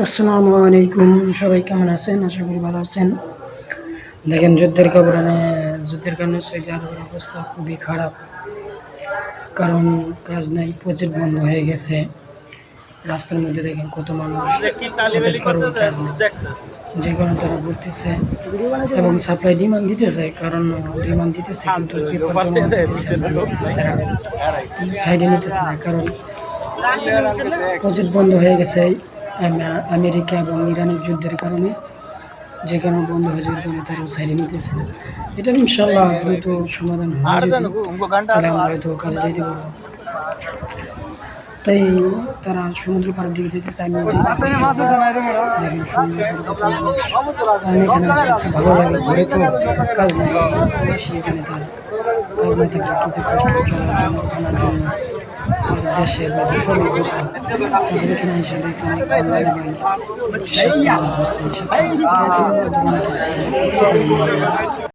আসসালামু আলাইকুম, সবাই কেমন আছেন? আশা করি ভালো আছেন। দেখেন, যুদ্ধের কারণে সৌদি আরবের অবস্থা খুবই খারাপ। কারণ কাজ নাই, প্রজেক্ট বন্ধ হয়ে গেছে। রাস্তার মধ্যে দেখেন কত মানুষ, তাদের কারোর কাজ নেই, যে কারণে তারা ঘুরতেছে এবং সাপ্লাই ডিমান্ড দিতেছে। কারণ ডিমান্ড দিতেছে, কিন্তু পেপার জমা দিতেছে না, তারা সাইডে নিতেছে না। কারণ প্রজেক্ট বন্ধ হয়ে গেছে আমেরিকা এবং ইরানের যুদ্ধের কারণে, যে কারণে বন্ধ হয়ে যাওয়ার কারণে তারা সাইডে নিতেছে না। এটা ইনশাল্লাহ দ্রুত সমাধান হয়, তাহলে আমরা হয়তো কাজে যেতে পারবো। তাই তারা সমুদ্র পাড়ের দিকে যেতে চায়। দেখেন সমুদ্র পাড়ে কত মানুষ, কারণ এখানে আসলে একটু ভালো লাগে। ঘরে তো কাজ নেই, সেই জন্য তারা কাজ না থাকলে কিছু কষ্ট চলার জন্য, খানার জন্য, তার দেশে বা সবই কষ্ট। তারপরে এখানে এসে দেখলাম বাঙালি ভাই মাছ ধরছে, মাছ ধরে